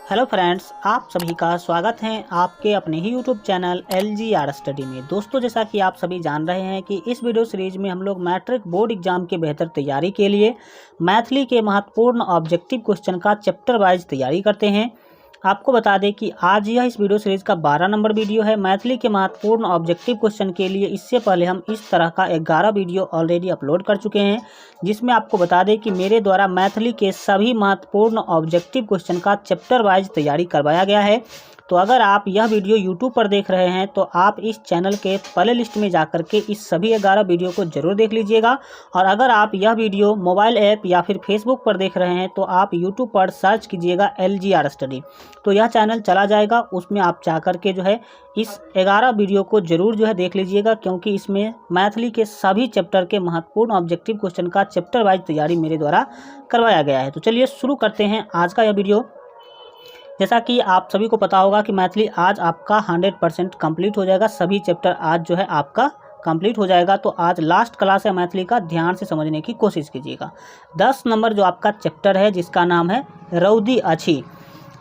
Hello friends, आप सभी का स्वागत है आपके अपने ही यूट्यूब चैनल LGR स्टडी में। दोस्तों, जैसा कि आप सभी जान रहे हैं कि इस वीडियो सीरीज में हम लोग मैट्रिक बोर्ड एग्जाम के बेहतर तैयारी के लिए मैथिली के महत्वपूर्ण ऑब्जेक्टिव क्वेश्चन का चैप्टर वाइज तैयारी करते हैं। आपको बता दें कि आज यह इस वीडियो सीरीज का 12 नंबर वीडियो है मैथिली के महत्वपूर्ण ऑब्जेक्टिव क्वेश्चन के लिए। इससे पहले हम इस तरह का 11 वीडियो ऑलरेडी अपलोड कर चुके हैं, जिसमें आपको बता दें कि मेरे द्वारा मैथिली के सभी महत्वपूर्ण ऑब्जेक्टिव क्वेश्चन का चैप्टर वाइज तैयारी करवाया गया है। तो अगर आप यह वीडियो YouTube पर देख रहे हैं तो आप इस चैनल के प्ले लिस्ट में जाकर के इस सभी 11 वीडियो को जरूर देख लीजिएगा। और अगर आप यह वीडियो मोबाइल ऐप या फिर फेसबुक पर देख रहे हैं तो आप YouTube पर सर्च कीजिएगा LGR स्टडी, तो यह चैनल चला जाएगा। उसमें आप जाकर के जो है इस 11 वीडियो को जरूर जो है देख लीजिएगा, क्योंकि इसमें मैथिली के सभी चैप्टर के महत्वपूर्ण ऑब्जेक्टिव क्वेश्चन का चैप्टर वाइज तैयारी मेरे द्वारा करवाया गया है। तो चलिए शुरू करते हैं आज का यह वीडियो। जैसा कि आप सभी को पता होगा कि मैथिली आज आपका 100% कंप्लीट हो जाएगा। सभी चैप्टर आज जो है आपका कंप्लीट हो जाएगा। तो आज लास्ट क्लास है मैथिली का, ध्यान से समझने की कोशिश कीजिएगा। 10 नंबर जो आपका चैप्टर है जिसका नाम है रौदी अच्छी।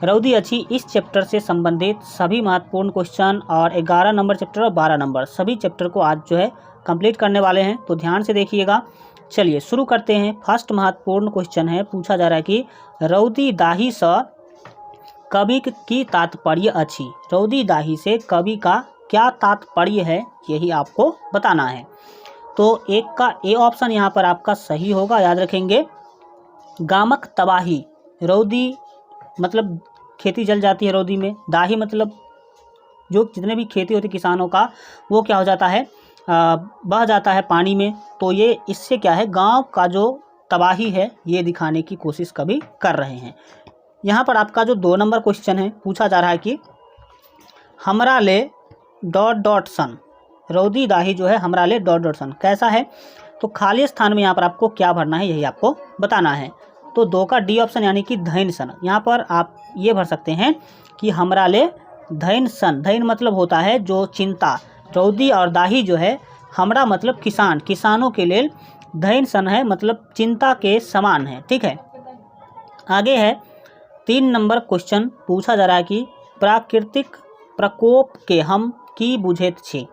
रौदी अच्छी, इस चैप्टर से संबंधित सभी महत्वपूर्ण क्वेश्चन और 11 नंबर चैप्टर और 12 नंबर सभी चैप्टर को आज जो है कंप्लीट करने वाले हैं। तो ध्यान से देखिएगा। चलिए शुरू करते हैं। फर्स्ट महत्वपूर्ण क्वेश्चन है, पूछा जा रहा है कि रौदी दाही से कवि की तात्पर्य अच्छी। रौदी दाही से कवि का क्या तात्पर्य है, यही आपको बताना है। तो एक का ए ऑप्शन यहाँ पर आपका सही होगा, याद रखेंगे। गामक तबाही, रौदी मतलब खेती जल जाती है रौदी में, दाही मतलब जो जितने भी खेती होती किसानों का वो क्या हो जाता है, बह जाता है पानी में। तो ये इससे क्या है, गांव का जो तबाही है ये दिखाने की कोशिश कभी कर रहे हैं। यहाँ पर आपका जो 2 नंबर क्वेश्चन है, पूछा जा रहा है कि हमरा ले ... सन। रौदी दाही जो है हमरा ले ... सन कैसा है। तो खाली स्थान में यहाँ पर आपको क्या भरना है, यही आपको बताना है। तो 2 का डी ऑप्शन यानी कि धैन सन, यहाँ पर आप ये भर सकते हैं कि हमरा ले धैन सन। धैन मतलब होता है जो चिंता, रौदी और दाही जो है हमरा मतलब किसान, किसानों के लिए धैन सन है मतलब चिंता के समान है। ठीक है, आगे है 3 नंबर क्वेश्चन। पूछा जा रहा है कि प्राकृतिक प्रकोप के हम की बुझेत छी।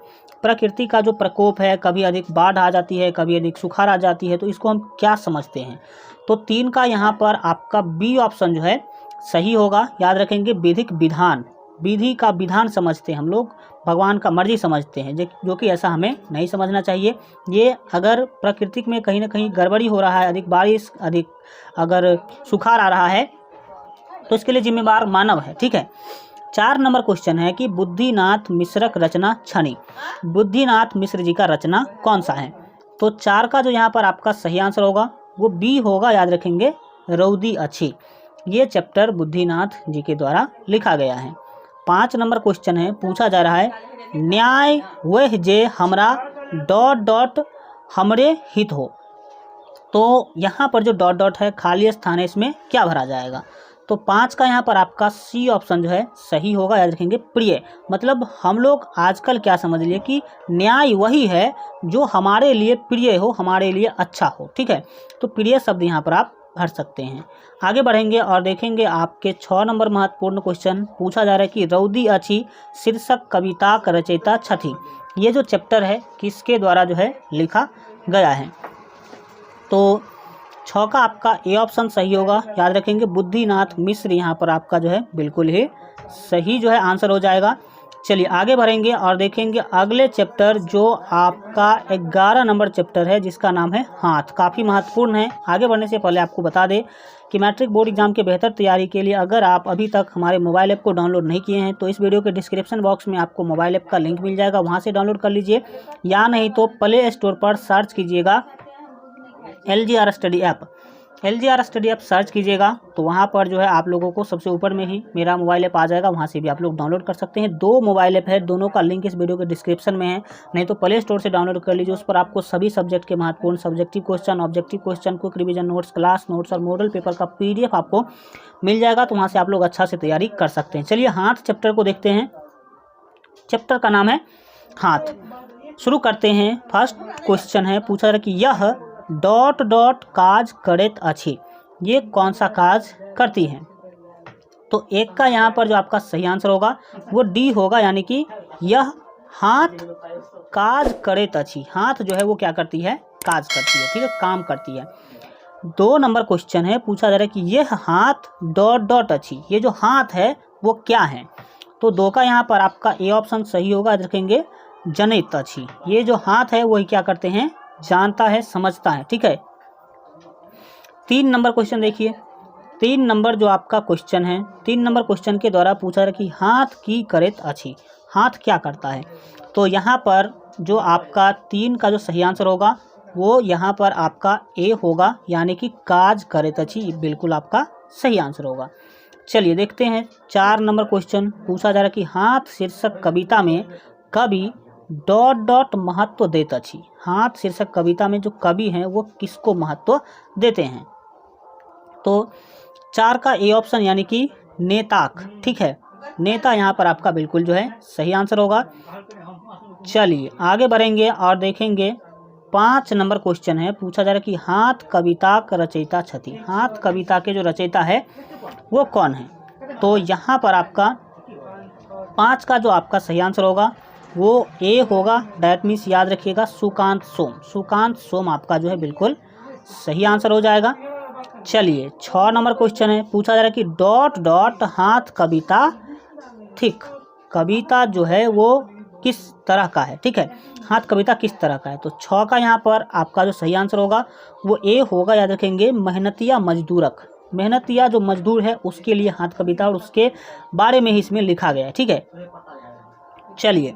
प्रकृति का जो प्रकोप है, कभी अधिक बाढ़ आ जाती है, कभी अधिक सुखाड़ आ जाती है, तो इसको हम क्या समझते हैं। तो 3 का यहाँ पर आपका बी ऑप्शन जो है सही होगा, याद रखेंगे। विधिक विधान, विधि का विधान समझते हैं हम लोग, भगवान का मर्जी समझते हैं, जो कि ऐसा हमें नहीं समझना चाहिए। ये अगर प्राकृतिक में कहीं ना कहीं गड़बड़ी हो रहा है, अधिक बारिश, अधिक अगर सुखाड़ आ रहा है, तो इसके लिए जिम्मेवार मानव है। ठीक है, 4 नंबर क्वेश्चन है कि बुद्धिनाथ मिश्रक रचना छनी। बुद्धिनाथ मिश्र जी का रचना कौन सा है। तो 4 का जो यहाँ पर आपका सही आंसर होगा वो बी होगा, याद रखेंगे, रौदी अच्छी। ये चैप्टर बुद्धिनाथ जी के द्वारा लिखा गया है। 5 नंबर क्वेश्चन है, पूछा जा रहा है न्याय वह जे हमरा ... हमरे हित हो। तो यहाँ पर जो ... है, खाली स्थान है, इसमें क्या भरा जाएगा। तो 5 का यहाँ पर आपका सी ऑप्शन जो है सही होगा, याद रखेंगे। प्रिय मतलब हम लोग आजकल क्या समझ लिए कि न्याय वही है जो हमारे लिए प्रिय हो, हमारे लिए अच्छा हो। ठीक है, तो प्रिय शब्द यहाँ पर आप भर सकते हैं। आगे बढ़ेंगे और देखेंगे आपके 6 नंबर महत्वपूर्ण क्वेश्चन। पूछा जा रहा है कि रौदी अच्छी शीर्षक कविता का रचयिता छथि। ये जो चैप्टर है किसके द्वारा जो है लिखा गया है। तो 6 का आपका ए ऑप्शन सही होगा, याद रखेंगे। बुद्धिनाथ मिश्र यहाँ पर आपका जो है बिल्कुल ही सही जो है आंसर हो जाएगा। चलिए आगे बढ़ेंगे और देखेंगे अगले चैप्टर जो आपका 11 नंबर चैप्टर है, जिसका नाम है हाथ। काफ़ी महत्वपूर्ण है। आगे बढ़ने से पहले आपको बता दें कि मैट्रिक बोर्ड एग्जाम के बेहतर तैयारी के लिए अगर आप अभी तक हमारे मोबाइल ऐप को डाउनलोड नहीं किए हैं तो इस वीडियो के डिस्क्रिप्शन बॉक्स में आपको मोबाइल ऐप का लिंक मिल जाएगा, वहाँ से डाउनलोड कर लीजिए। या नहीं तो प्ले स्टोर पर सर्च कीजिएगा LGR study app. LGR study app search कीजिएगा तो वहाँ पर जो है आप लोगों को सबसे ऊपर में ही मेरा मोबाइल ऐप आ जाएगा, वहाँ से भी आप लोग डाउनलोड कर सकते हैं। 2 मोबाइल ऐप है, दोनों का लिंक इस वीडियो के डिस्क्रिप्शन में है, नहीं तो प्ले स्टोर से डाउनलोड कर लीजिए। उस पर आपको सभी सब्जेक्ट के महत्वपूर्ण subjective question, objective question, quick revision notes, class notes और मॉडल पेपर का PDF आपको मिल जाएगा। तो वहाँ से आप लोग अच्छा से तैयारी कर सकते हैं। चलिए हाथ चैप्टर को देखते हैं। चैप्टर का नाम है हाथ। शुरू करते हैं। फर्स्ट क्वेश्चन है, पूछा है कि यह ... काज करत अच्छी। ये कौन सा काज करती है। तो एक का यहाँ पर जो आपका सही आंसर होगा वो डी होगा, यानी कि यह हाथ काज करेत अछि। हाथ जो है वो क्या करती है, काज करती है, ठीक है, काम करती है। 2 नंबर क्वेश्चन है, पूछा जा रहा है कि यह हाथ डॉट डॉट अछि। ये जो हाथ है वो क्या है, तो 2 का यहाँ पर आपका ए ऑप्शन सही होगा। रखेंगे जनित अछि। ये जो हाथ है वही क्या करते हैं, जानता है, समझता है, ठीक है। 3 नंबर क्वेश्चन देखिए, 3 नंबर जो आपका क्वेश्चन है, 3 नंबर क्वेश्चन के द्वारा पूछा रहा कि हाथ की करेत अछि। हाथ क्या करता है, तो यहाँ पर जो आपका 3 का जो सही आंसर होगा वो यहाँ पर आपका ए होगा, यानी कि काज करेत अछि, बिल्कुल आपका सही आंसर होगा। चलिए देखते हैं 4 नंबर क्वेश्चन, पूछा जा रहा कि हाथ शीर्षक कविता में कवि डॉट डॉट महत्व देत अछि। हाथ शीर्षक कविता में जो कवि हैं वो किसको महत्व देते हैं, तो 4 का ए ऑप्शन यानी कि नेताक, ठीक है, नेता यहाँ पर आपका बिल्कुल जो है सही आंसर होगा। चलिए आगे बढ़ेंगे और देखेंगे 5 नंबर क्वेश्चन है, पूछा जा रहा है कि हाथ कविता का रचयिता छथि। हाथ कविता के जो रचयिता है वो कौन है, तो यहाँ पर आपका 5 का जो आपका सही आंसर होगा वो ए होगा। डैट मीन्स याद रखिएगा सुकांत सोम। सुकांत सोम आपका जो है बिल्कुल सही आंसर हो जाएगा। चलिए 6 नंबर क्वेश्चन है, पूछा जा रहा है कि डॉट डॉट हाथ कविता ठीक। कविता जो है वो किस तरह का है, ठीक है, हाथ कविता किस तरह का है, तो 6 का यहाँ पर आपका जो सही आंसर होगा वो ए होगा। याद रखेंगे मेहनतिया मजदूरक। मेहनतिया जो मजदूर है उसके लिए हाथ कविता और उसके बारे में ही इसमें लिखा गया है, ठीक है। चलिए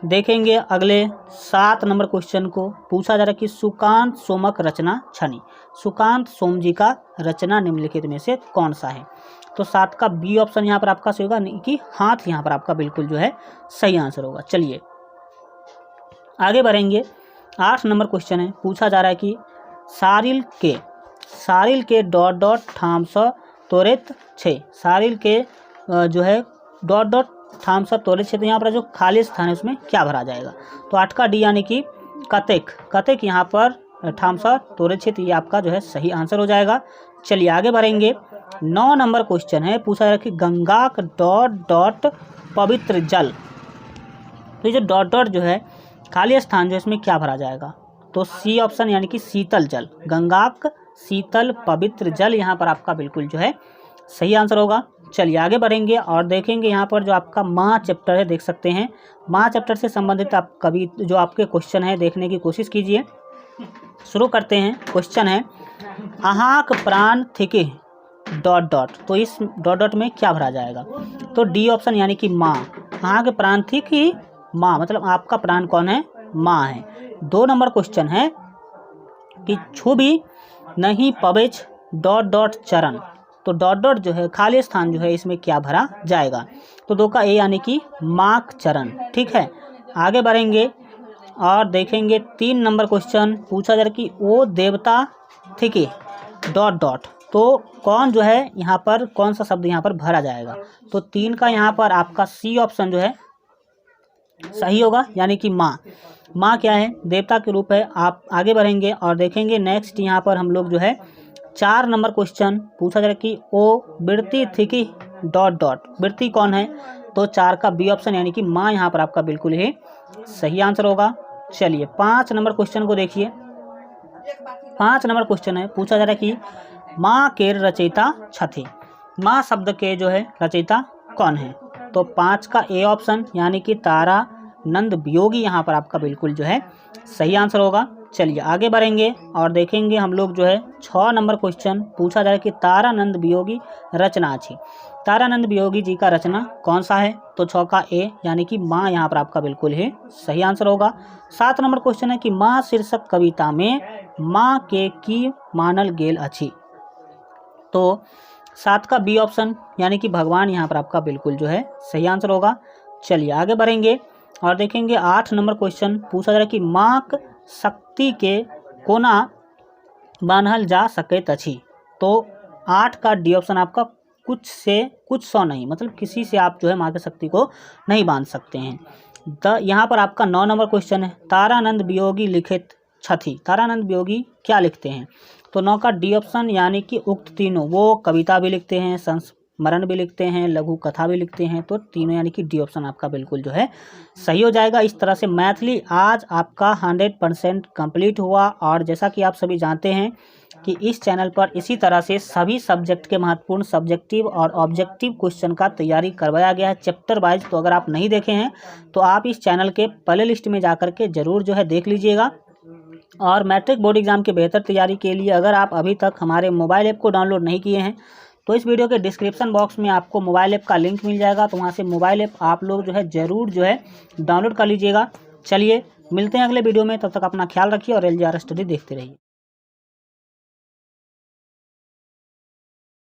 देखेंगे अगले 7 नंबर क्वेश्चन को, पूछा जा रहा है कि सुकांत सोमक रचना छनि। सुकांत सोम जी का रचना निम्नलिखित में से कौन सा है, तो 7 का बी ऑप्शन यहाँ पर आपका सही होगा, कि हाथ यहाँ पर आपका बिल्कुल जो है सही आंसर होगा। चलिए आगे बढ़ेंगे 8 नंबर क्वेश्चन है, पूछा जा रहा है कि सारिल के डॉट डॉट ठाम स त्वरित छे। सारिल के जो है डॉट डॉट ठाम स त्वरित छे, तो यहाँ पर जो खाली स्थान है उसमें क्या भरा जाएगा, तो 8 का डी यानी कि कतेक। कतेक यहाँ पर ठाम स त्वरित छे, तो ये आपका जो है सही आंसर हो जाएगा। चलिए आगे बढ़ेंगे 9 नंबर क्वेश्चन है, पूछा है कि गंगा का डॉट डॉट पवित्र जल। तो ये जो डॉट डॉट जो है खाली स्थान जो है इसमें क्या भरा जाएगा, तो सी ऑप्शन यानी कि शीतल जल। गंगा का शीतल पवित्र जल यहाँ पर आपका बिल्कुल जो है सही आंसर होगा। चलिए आगे बढ़ेंगे और देखेंगे यहाँ पर जो आपका माँ चैप्टर है, देख सकते हैं माँ चैप्टर से संबंधित आप कभी जो आपके क्वेश्चन है देखने की कोशिश कीजिए। शुरू करते हैं। क्वेश्चन है अहाँक प्राण थिके डॉट डॉट, तो इस डॉट डॉट में क्या भरा जाएगा, तो डी ऑप्शन यानी कि माँ। अहाँक प्राण थिक ही माँ, मतलब आपका प्राण कौन है, माँ है। 2 नंबर क्वेश्चन है कि छुबी नहीं पवेच डॉट डॉट चरण, तो डॉट डॉट जो है खाली स्थान जो है इसमें क्या भरा जाएगा, तो 2 का ए यानी कि माक चरण, ठीक है। आगे बढ़ेंगे और देखेंगे 3 नंबर क्वेश्चन, पूछा जा रहा है कि वो देवता थिके डॉट डॉट, तो कौन जो है यहाँ पर कौन सा शब्द यहाँ पर भरा जाएगा, तो 3 का यहाँ पर आपका सी ऑप्शन जो है सही होगा, यानी कि माँ। माँ क्या है, देवता के रूप है। आप आगे बढ़ेंगे और देखेंगे नेक्स्ट यहाँ पर हम लोग जो है 4 नंबर क्वेश्चन, पूछा जा रहा है कि ओ वृत्ति थिकी डॉट डॉट, वृत्ति कौन है, तो 4 का बी ऑप्शन यानी कि माँ यहाँ पर आपका बिल्कुल ही सही आंसर होगा। चलिए 5 नंबर क्वेश्चन को देखिए। 5 नंबर क्वेश्चन है, पूछा जा रहा है कि माँ के रचयिता छथि। माँ शब्द के जो है रचयिता कौन है, तो 5 का ए ऑप्शन यानी कि तारानंद वियोगी यहाँ पर आपका बिल्कुल जो है सही आंसर होगा। चलिए आगे बढ़ेंगे और देखेंगे हम लोग जो है 6 नंबर क्वेश्चन, पूछा जा रहा है कि तारानंद वियोगी रचना अच्छी। तारानंद वियोगी जी का रचना कौन सा है, तो 6 का ए यानी कि माँ यहाँ पर आपका बिल्कुल ही सही आंसर होगा। 7 नंबर क्वेश्चन है कि माँ शीर्षक कविता में माँ के की मानल गेल अच्छी, तो 7 का बी ऑप्शन यानी कि भगवान यहाँ पर आपका बिल्कुल जो है सही आंसर होगा। चलिए आगे बढ़ेंगे और देखेंगे 8 नंबर क्वेश्चन, पूछा जा रहा है कि माँ शक्ति के कोना बान्हल जा सकैत अछि, तो 8 का डी ऑप्शन आपका कुछ से कुछ सौ नहीं, मतलब किसी से आप जो है माँ की शक्ति को नहीं बांध सकते हैं। यहाँ पर आपका 9 नंबर क्वेश्चन है तारानंद वियोगी लिखित छथि। तारानंद वियोगी क्या लिखते हैं, तो 9 का डी ऑप्शन यानी कि उक्त तीनों, वो कविता भी लिखते हैं, मरण भी लिखते हैं, लघु कथा भी लिखते हैं, तो तीनों यानी कि डी ऑप्शन आपका बिल्कुल जो है सही हो जाएगा। इस तरह से मैथिली आज आपका 100% कंप्लीट हुआ। और जैसा कि आप सभी जानते हैं कि इस चैनल पर इसी तरह से सभी सब्जेक्ट के महत्वपूर्ण सब्जेक्टिव और ऑब्जेक्टिव क्वेश्चन का तैयारी करवाया गया है चैप्टर वाइज। तो अगर आप नहीं देखे हैं तो आप इस चैनल के प्ले लिस्ट में जा करके ज़रूर जो है देख लीजिएगा। और मैट्रिक बोर्ड एग्जाम की बेहतर तैयारी के लिए अगर आप अभी तक हमारे मोबाइल ऐप को डाउनलोड नहीं किए हैं तो इस वीडियो के डिस्क्रिप्शन बॉक्स में आपको मोबाइल ऐप का लिंक मिल जाएगा, तो वहाँ से मोबाइल ऐप आप लोग जो है ज़रूर जो है डाउनलोड कर लीजिएगा। चलिए मिलते हैं अगले वीडियो में, तब तक अपना ख्याल रखिए और LGR स्टडी देखते रहिए।